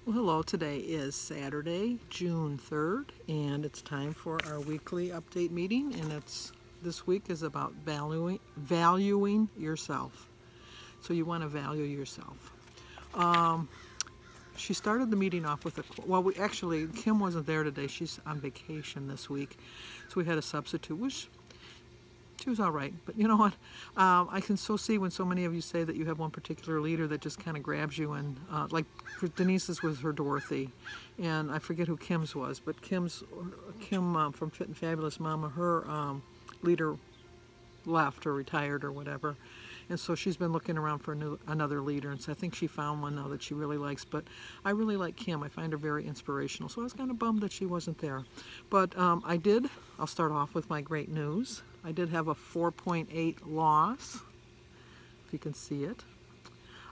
Well, hello, today is Saturday, June 3rd, and it's time for our weekly update meeting, and this week is about valuing yourself. So you want to value yourself. She started the meeting off with Kim wasn't there today. She's on vacation this week, so we had a substitute, which she was all right. But you know what? I can so see when so many of you say that you have one particular leader that just kind of grabs you, and like Denise's was her Dorothy, and I forget who Kim's was, but Kim from Fit and Fabulous Mama, her leader left or retired or whatever, and so she's been looking around for another leader, and so I think she found one now that she really likes. But I really like Kim. I find her very inspirational, so I was kind of bummed that she wasn't there. But I'll start off with my great news. I did have a 4.8 loss, if you can see it.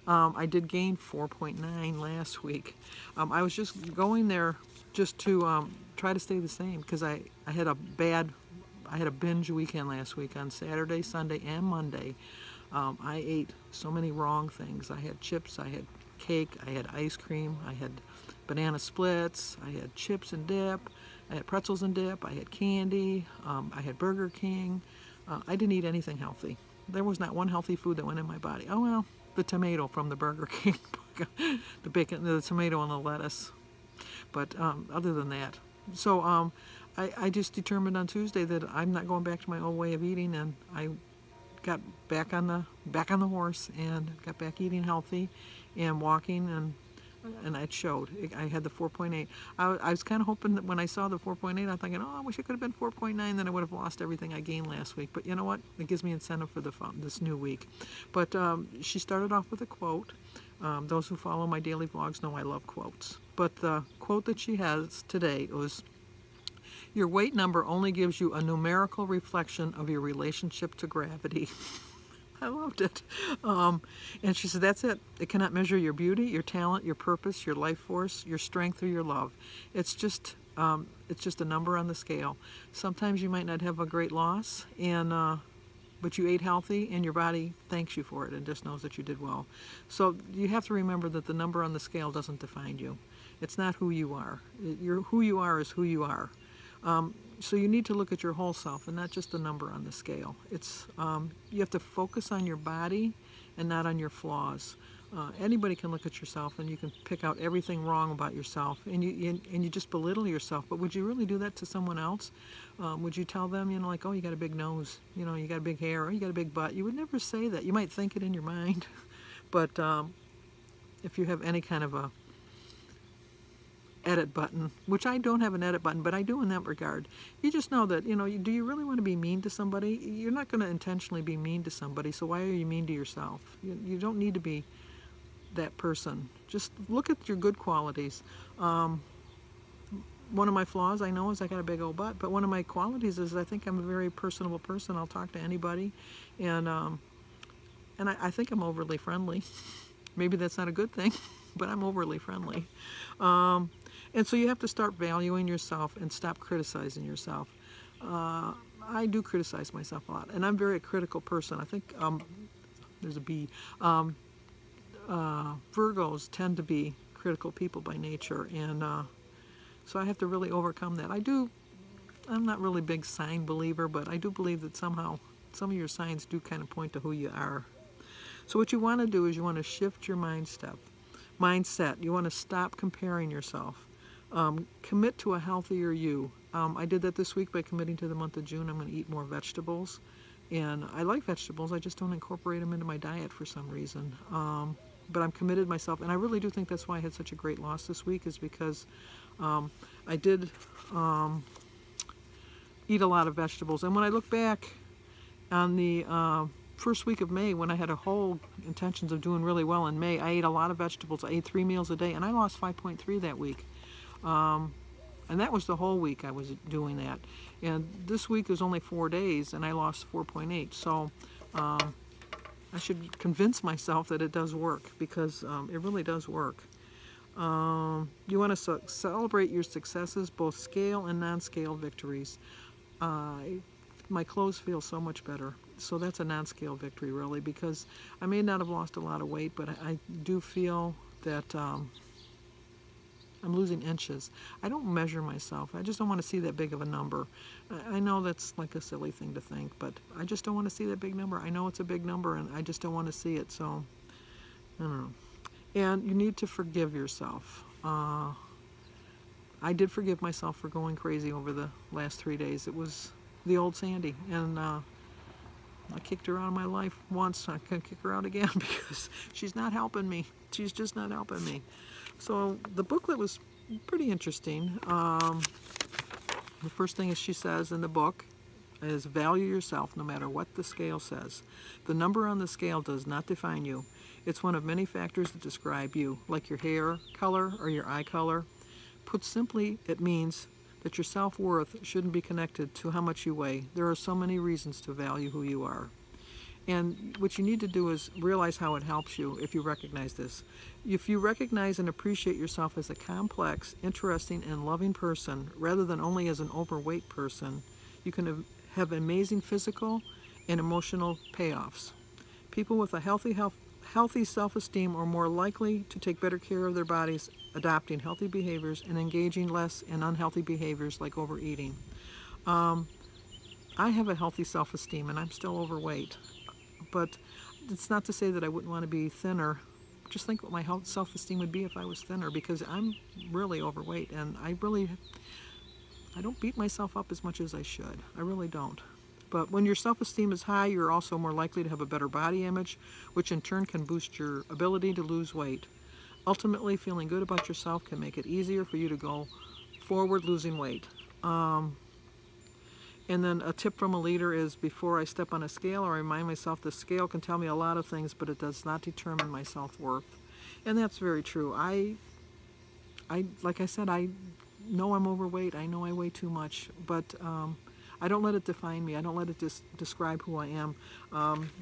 I did gain 4.9 last week. I was just going there just to try to stay the same, because I had a binge weekend last week on Saturday, Sunday, and Monday. I ate so many wrong things. I had chips, I had cake, I had ice cream, I had banana splits, I had chips and dip, I had pretzels and dip, I had candy, I had Burger King. I didn't eat anything healthy. There was not one healthy food that went in my body. Oh well, the tomato from the Burger King, the bacon, the tomato and the lettuce. But other than that, so I just determined on Tuesday that I'm not going back to my old way of eating, and I got back on the horse and got back eating healthy and walking, and it showed. I had the 4.8. I was kind of hoping that when I saw the 4.8, I'm thinking, oh, I wish it could have been 4.9, then I would have lost everything I gained last week. But you know what? It gives me incentive for this new week. But she started off with a quote. Those who follow my daily vlogs know I love quotes. But the quote that she has today was, "Your weight number only gives you a numerical reflection of your relationship to gravity." I loved it. And she said, that's it. It cannot measure your beauty, your talent, your purpose, your life force, your strength, or your love. It's just a number on the scale. Sometimes you might not have a great loss, but you ate healthy, and your body thanks you for it and just knows that you did well. So you have to remember that the number on the scale doesn't define you. It's not who you are. Who you are is who you are. So you need to look at your whole self and not just the number on the scale. You have to focus on your body and not on your flaws. Anybody can look at yourself and you can pick out everything wrong about yourself, and you just belittle yourself. But would you really do that to someone else? Would you tell them, like, oh, you got a big nose, you got a big hair, or you got a big butt? You would never say that. You might think it in your mind, but if you have any kind of a edit button, which I don't have an edit button, but I do in that regard. You just know that, do you really want to be mean to somebody? You're not going to intentionally be mean to somebody, so why are you mean to yourself? You don't need to be that person. Just look at your good qualities. One of my flaws, I know, is I got a big old butt, but one of my qualities is I think I'm a very personable person. I'll talk to anybody, and I think I'm overly friendly. Maybe that's not a good thing, but I'm overly friendly. And so you have to start valuing yourself and stop criticizing yourself. I do criticize myself a lot, and I'm a very critical person. I think there's a B. Virgos tend to be critical people by nature, and so I have to really overcome that. I'm not really a big sign believer, but I do believe that somehow some of your signs do kind of point to who you are. So what you want to do is you want to shift your mindset. You want to stop comparing yourself. Commit to a healthier you. I did that this week by committing to the month of June. I'm going to eat more vegetables. And I like vegetables. I just don't incorporate them into my diet for some reason. But I'm committed myself. And I really do think that's why I had such a great loss this week, is because I did eat a lot of vegetables. And when I look back on the first week of May, when I had a whole intentions of doing really well in May, I ate a lot of vegetables. I ate 3 meals a day, and I lost 5.3 that week. And that was the whole week I was doing that. And this week was only 4 days, and I lost 4.8. So I should convince myself that it does work, because it really does work. You want to celebrate your successes, both scale and non-scale victories. My clothes feel so much better. So that's a non-scale victory, really, because I may not have lost a lot of weight, but I do feel that I'm losing inches. I don't measure myself. I just don't want to see that big of a number. I know that's like a silly thing to think, but I just don't want to see that big number. I know it's a big number, and I just don't want to see it, so I don't know. And you need to forgive yourself. I did forgive myself for going crazy over the last 3 days. It was the old Sandy, and I kicked her out of my life once. I can kick her out again because she's not helping me. She's just not helping me. So the booklet was pretty interesting. The first thing she says in the book is value yourself no matter what the scale says. The number on the scale does not define you. It's one of many factors that describe you, like your hair color or your eye color. Put simply, it means that your self-worth shouldn't be connected to how much you weigh. There are so many reasons to value who you are. And what you need to do is realize how it helps you if you recognize this. If you recognize and appreciate yourself as a complex, interesting, and loving person, rather than only as an overweight person, you can have amazing physical and emotional payoffs. People with a healthy self-esteem are more likely to take better care of their bodies, adopting healthy behaviors and engaging less in unhealthy behaviors like overeating. I have a healthy self-esteem and I'm still overweight, but it's not to say that I wouldn't want to be thinner. Just think what my self-esteem would be if I was thinner, because I'm really overweight, and I don't beat myself up as much as I should. I really don't. But when your self-esteem is high, you're also more likely to have a better body image, which in turn can boost your ability to lose weight. Ultimately, feeling good about yourself can make it easier for you to go forward losing weight. And then a tip from a leader is, before I step on a scale, I remind myself the scale can tell me a lot of things, but it does not determine my self-worth. And that's very true. Like I said, I know I'm overweight. I know I weigh too much, but I don't let it define me. I don't let it describe who I am.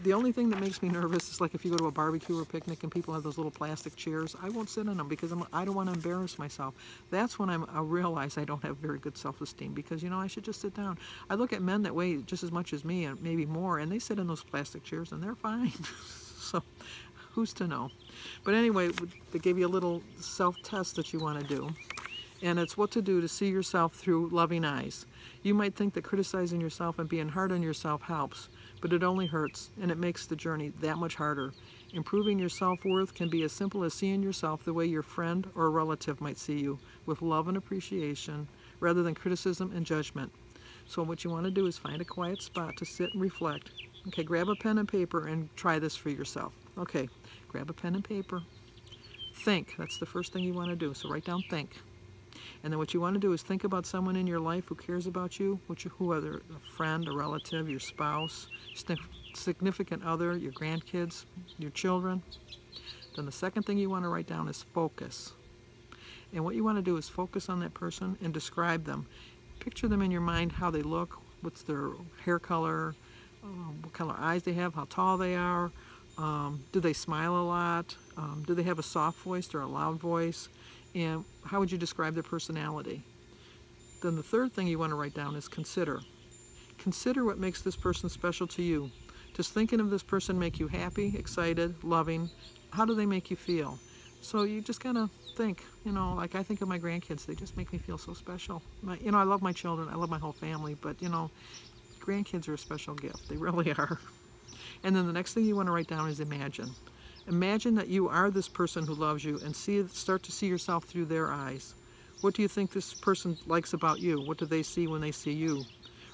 The only thing that makes me nervous is like if you go to a barbecue or picnic and people have those little plastic chairs, I won't sit in them because I don't want to embarrass myself. That's when I realize I don't have very good self-esteem, because, you know, I should just sit down. I look at men that weigh just as much as me and maybe more, and they sit in those plastic chairs and they're fine. So who's to know? But anyway, they gave you a little self-test that you want to do. And it's what to do to see yourself through loving eyes. You might think that criticizing yourself and being hard on yourself helps, but it only hurts, and it makes the journey that much harder. Improving your self-worth can be as simple as seeing yourself the way your friend or a relative might see you, with love and appreciation, rather than criticism and judgment. So what you want to do is find a quiet spot to sit and reflect. Okay, grab a pen and paper and try this for yourself. Okay, grab a pen and paper. Think. That's the first thing you want to do. So write down think. And then what you want to do is think about someone in your life who cares about you, whether a friend, a relative, your spouse, significant other, your grandkids, your children. Then the second thing you want to write down is focus. And what you want to do is focus on that person and describe them. Picture them in your mind, how they look, what's their hair color, what color eyes they have, how tall they are, do they smile a lot, do they have a soft voice or a loud voice, and how would you describe their personality? Then the third thing you want to write down is consider. Consider what makes this person special to you. Does thinking of this person make you happy, excited, loving? How do they make you feel? So you just gotta think, you know, like I think of my grandkids, they just make me feel so special. I love my children, I love my whole family, but you know, grandkids are a special gift, they really are. And then the next thing you want to write down is imagine. Imagine that you are this person who loves you, and start to see yourself through their eyes. What do you think this person likes about you? What do they see when they see you?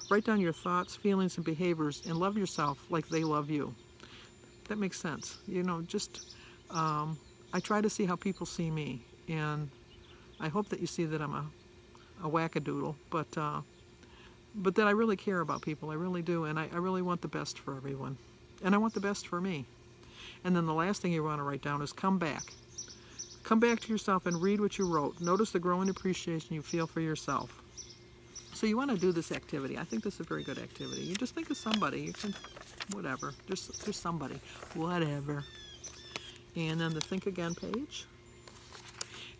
Write down your thoughts, feelings, and behaviors, and love yourself like they love you. That makes sense. You know, I try to see how people see me, and I hope that you see that I'm a wackadoodle, but that I really care about people. I really do, and I really want the best for everyone. And I want the best for me. And then the last thing you want to write down is come back. Come back to yourself and read what you wrote. Notice the growing appreciation you feel for yourself. So you want to do this activity. I think this is a very good activity. You just think of somebody. You can, whatever. Just somebody. Whatever. And then the think again page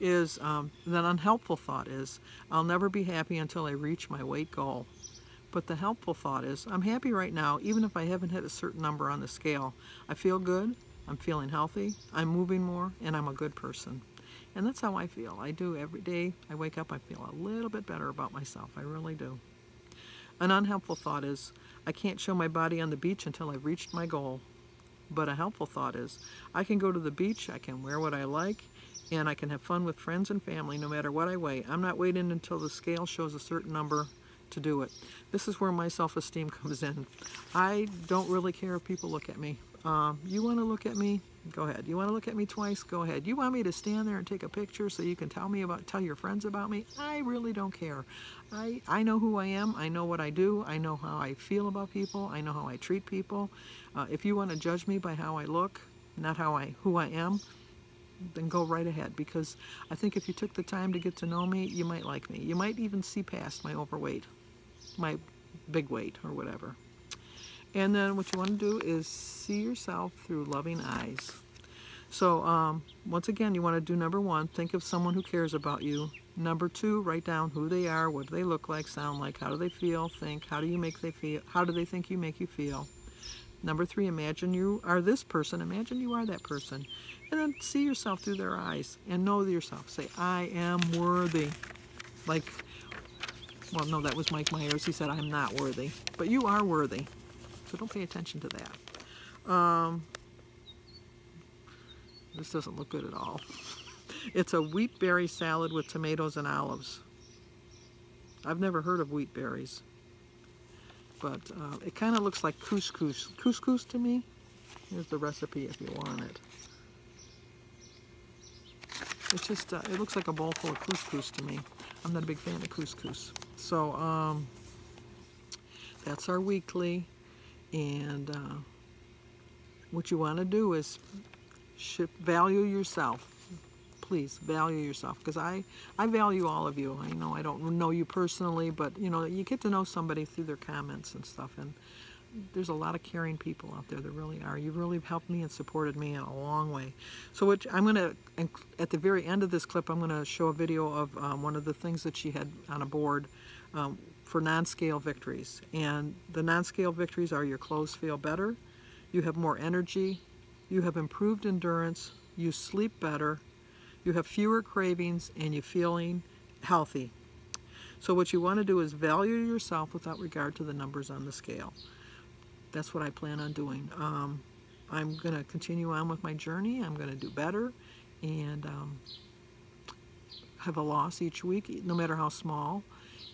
is, that unhelpful thought is, I'll never be happy until I reach my weight goal. But the helpful thought is, I'm happy right now, even if I haven't hit a certain number on the scale. I feel good, I'm feeling healthy, I'm moving more, and I'm a good person. And that's how I feel. I do every day. I wake up, I feel a little bit better about myself. I really do. An unhelpful thought is, I can't show my body on the beach until I've reached my goal. But a helpful thought is, I can go to the beach, I can wear what I like, and I can have fun with friends and family no matter what I weigh. I'm not waiting until the scale shows a certain number to do it. This is where my self-esteem comes in. I don't really care if people look at me. You want to look at me? Go ahead. You want to look at me twice? Go ahead. You want me to stand there and take a picture so you can tell your friends about me? I really don't care. I know who I am. I know what I do. I know how I feel about people. I know how I treat people. If you want to judge me by how I look, not who I am, then go right ahead, because I think if you took the time to get to know me, you might like me. You might even see past my overweight, my big weight, or whatever. And then what you want to do is see yourself through loving eyes. So once again, you want to do number 1, think of someone who cares about you. Number 2, write down who they are, what do they look like, sound like, how do they feel, think, how do they think you make you feel. Number 3, imagine you are this person, imagine you are that person. And then see yourself through their eyes and know yourself. Say, I am worthy. Like, well, no, that was Mike Myers. He said, I'm not worthy. But you are worthy. So don't pay attention to that. This doesn't look good at all. It's a wheat berry salad with tomatoes and olives. I've never heard of wheat berries. But it kind of looks like couscous. Couscous to me. Here's the recipe if you want it. It's just, it looks like a bowl full of couscous to me. I'm not a big fan of couscous. So that's our weekly. And what you want to do is value yourself. Please value yourself, because I value all of you. I know I don't know you personally, but you know, you get to know somebody through their comments and stuff, and there's a lot of caring people out there. There really are. You've really helped me and supported me in a long way. So what I'm going to, at the very end of this clip, I'm going to show a video of one of the things that she had on a board for non-scale victories. And the non-scale victories are: your clothes feel better, you have more energy, you have improved endurance, you sleep better, you have fewer cravings, and you're feeling healthy. So what you want to do is value yourself without regard to the numbers on the scale. That's what I plan on doing. I'm going to continue on with my journey. I'm going to do better and have a loss each week, no matter how small,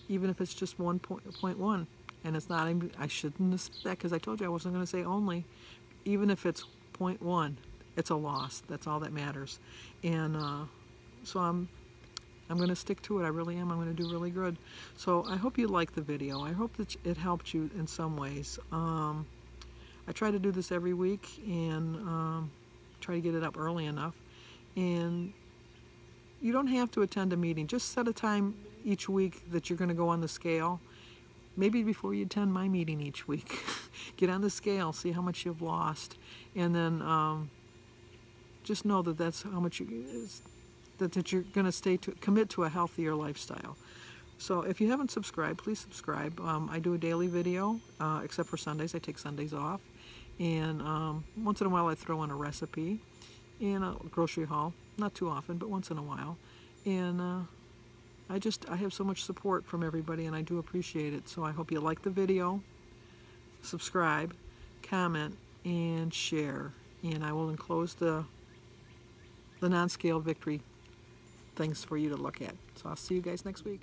even if it's just 1.1. And it's not, I shouldn't have said that, because I told you I wasn't going to say only. Even if it's 0.1, it's a loss. That's all that matters. And so I'm going to stick to it. I really am. I'm going to do really good. So I hope you liked the video. I hope that it helped you in some ways. I try to do this every week and try to get it up early enough. And you don't have to attend a meeting. Just set a time each week that you're going to go on the scale. Maybe before you attend my meeting each week. Get on the scale, see how much you've lost. And then just know that that's how much that you're going to commit to a healthier lifestyle. So if you haven't subscribed, please subscribe. I do a daily video, except for Sundays. I take Sundays off. And once in a while I throw in a recipe and a grocery haul. Not too often, but once in a while. And I have so much support from everybody, and I do appreciate it. So I hope you like the video, subscribe, comment, and share. And I will enclose the non-scale victory things for you to look at. So I'll see you guys next week.